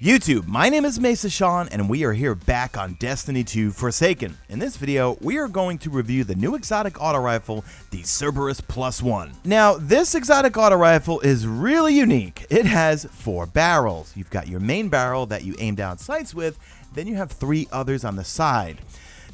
YouTube, my name is Mesa and we are here back on Destiny 2 Forsaken. In this video, we are going to review the new exotic auto rifle, the CERBERUS+1. Now, this exotic auto rifle is really unique. It has 4 barrels. You've got your main barrel that you aim down sights with, then you have 3 others on the side.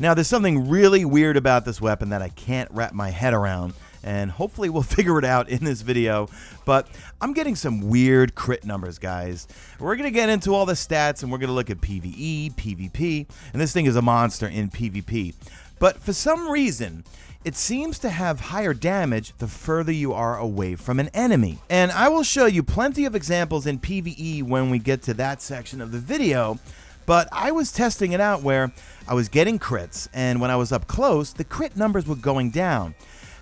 Now, there's something really weird about this weapon that I can't wrap my head around, and hopefully we'll figure it out in this video, but I'm getting some weird crit numbers, guys. We're going to get into all the stats, and we're going to look at PvE, PvP, and this thing is a monster in PvP. But for some reason, it seems to have higher damage the further you are away from an enemy. And I will show you plenty of examples in PvE when we get to that section of the video, but I was testing it out where I was getting crits, and when I was up close, the crit numbers were going down.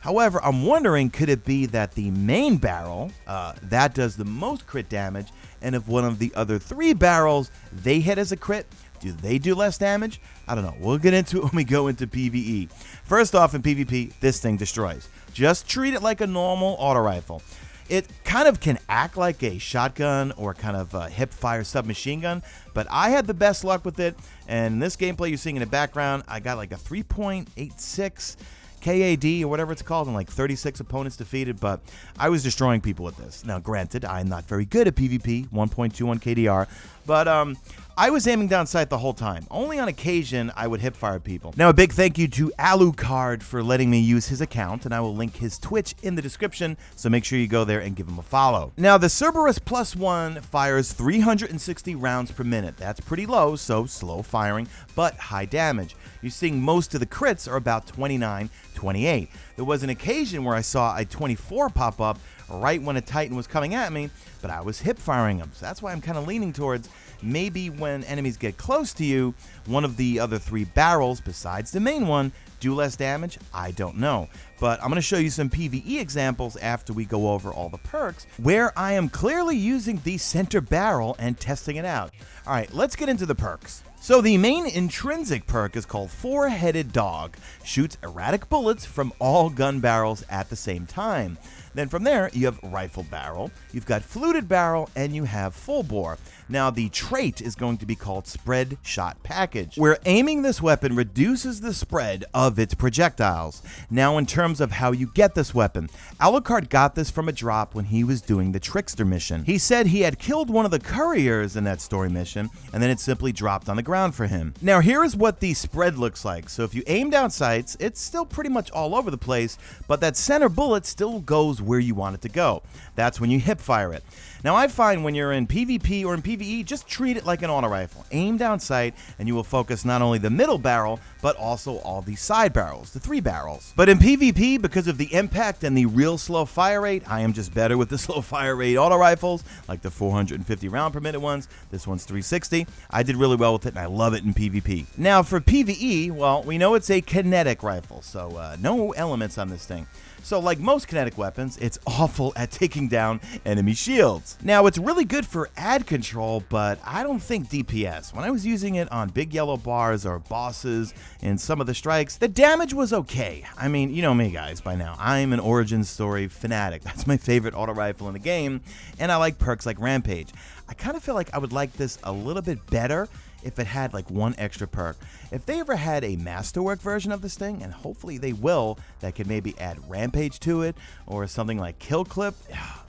However, I'm wondering, could it be that the main barrel, that does the most crit damage, and if one of the other 3 barrels they hit as a crit, do they do less damage? I don't know. We'll get into it when we go into PvE. First off, in PvP, this thing destroys. Just treat it like a normal auto rifle. It kind of can act like a shotgun or kind of a hip-fire submachine gun, but I had the best luck with it, and in this gameplay you're seeing in the background, I got like a 3.86 KAD or whatever it's called, and like 36 opponents defeated, but I was destroying people with this. Now, granted, I'm not very good at PvP, 1.21 KDR, but I was aiming down sight the whole time. Only on occasion, I would hip-fire people. Now, a big thank you to Alucard for letting me use his account, and I will link his Twitch in the description, so make sure you go there and give him a follow. Now, the CERBERUS+1 fires 360 rounds per minute. That's pretty low, so slow firing, but high damage. You're seeing most of the crits are about 29, 28. There was an occasion where I saw a 24 pop up right when a Titan was coming at me, but I was hip-firing them, so that's why I'm kind of leaning towards maybe when enemies get close to you, one of the other 3 barrels, besides the main one, do less damage. I don't know. But I'm going to show you some PvE examples after we go over all the perks, where I am clearly using the center barrel and testing it out. Alright, let's get into the perks. So the main intrinsic perk is called 4-Headed Dog. Shoots erratic bullets from all gun barrels at the same time. Then from there, you have Rifled Barrel, you've got Fluted Barrel, and you have Full Bore. Now, the trait is going to be called Spread Shot Package, where aiming this weapon reduces the spread of its projectiles. Now, in terms of how you get this weapon, Alucard got this from a drop when he was doing the Trickster mission. He said he had killed one of the couriers in that story mission, and then it simply dropped on the ground for him. Now, here is what the spread looks like. So if you aim down sights, it's still pretty much all over the place, but that center bullet still goes where you want it to go. That's when you hip fire it. Now, I find when you're in PvP or in PvE, just treat it like an auto rifle. Aim down sight, and you will focus not only the middle barrel, but also all the side barrels, the 3 barrels. But in PvP, because of the impact and the real slow fire rate, I am just better with the slow fire rate auto rifles, like the 450 round per minute ones. This one's 360. I did really well with it, and I love it in PvP. Now, for PvE, well, we know it's a kinetic rifle, so no elements on this thing. So like most kinetic weapons, it's awful at taking down enemy shields. Now, it's really good for ad control, but I don't think DPS. When I was using it on big yellow bars or bosses in some of the strikes, the damage was okay. I mean, you know me, guys, by now. I'm an origin story fanatic. That's my favorite auto rifle in the game, and I like perks like Rampage. I kind of feel like I would like this a little bit better if it had like 1 extra perk. If they ever had a masterwork version of this thing, and hopefully they will, that could maybe add Rampage to it, or something like Kill Clip,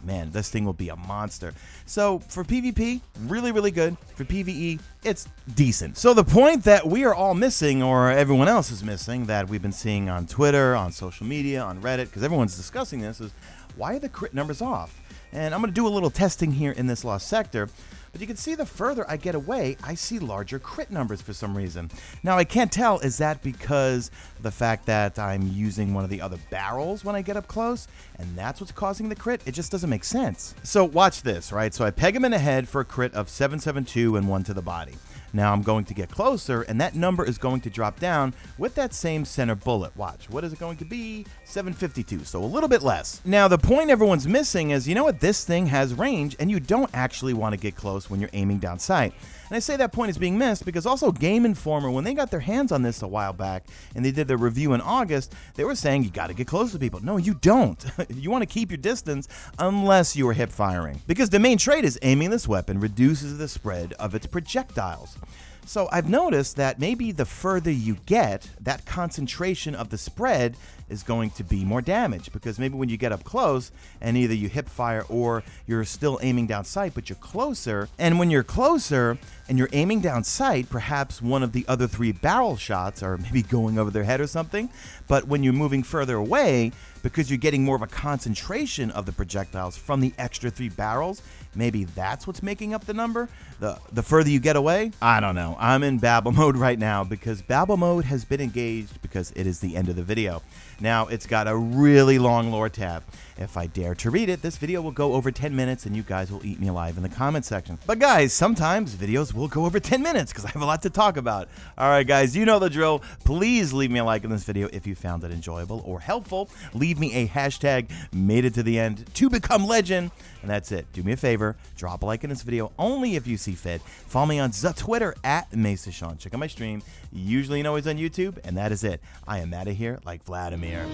man, this thing will be a monster. So for PvP, really, really good. For PvE, it's decent. So the point that we are all missing, or everyone else is missing, that we've been seeing on Twitter, on social media, on Reddit, because everyone's discussing this, is why are the crit numbers off? And I'm going to do a little testing here in this lost sector, but you can see the further I get away, I see larger crit numbers for some reason. Now, I can't tell, is that because the fact that I'm using one of the other barrels when I get up close, and that's what's causing the crit? It just doesn't make sense. So watch this, right? So I peg him in the head for a crit of 772 and 1 to the body. Now I'm going to get closer, and that number is going to drop down with that same center bullet. Watch, what is it going to be? 752, so a little bit less. Now the point everyone's missing is, you know what, this thing has range, and you don't actually want to get close when you're aiming down sight. And And I say that point is being missed because also Game Informer, when they got their hands on this a while back and they did their review in August, they were saying you got to get close to people. No, you don't. You want to keep your distance unless you are hip firing, because the main trait is aiming this weapon reduces the spread of its projectiles. So I've noticed that maybe the further you get, that concentration of the spread is going to be more damage, because maybe when you get up close and either you hip fire or you're still aiming down sight, but you're closer, and when you're closer and you're aiming down sight, perhaps one of the other 3 barrel shots are maybe going over their head or something. But when you're moving further away, because you're getting more of a concentration of the projectiles from the extra 3 barrels, maybe that's what's making up the number. The further you get away, I don't know. I'm in babble mode right now because babble mode has been engaged because it is the end of the video. Now, it's got a really long lore tab. If I dare to read it, this video will go over 10 minutes and you guys will eat me alive in the comment section. But guys, sometimes videos will go over 10 minutes because I have a lot to talk about. All right, guys, you know the drill. Please leave me a like in this video if you found it enjoyable or helpful. Leave me a hashtag made it to the end to become legend. And that's it. Do me a favor, drop a like in this video only if you see fit. Follow me on Twitter at Mesa Sean. Check out my stream, usually and always on YouTube, and that is it. I am out of here like Vladimir.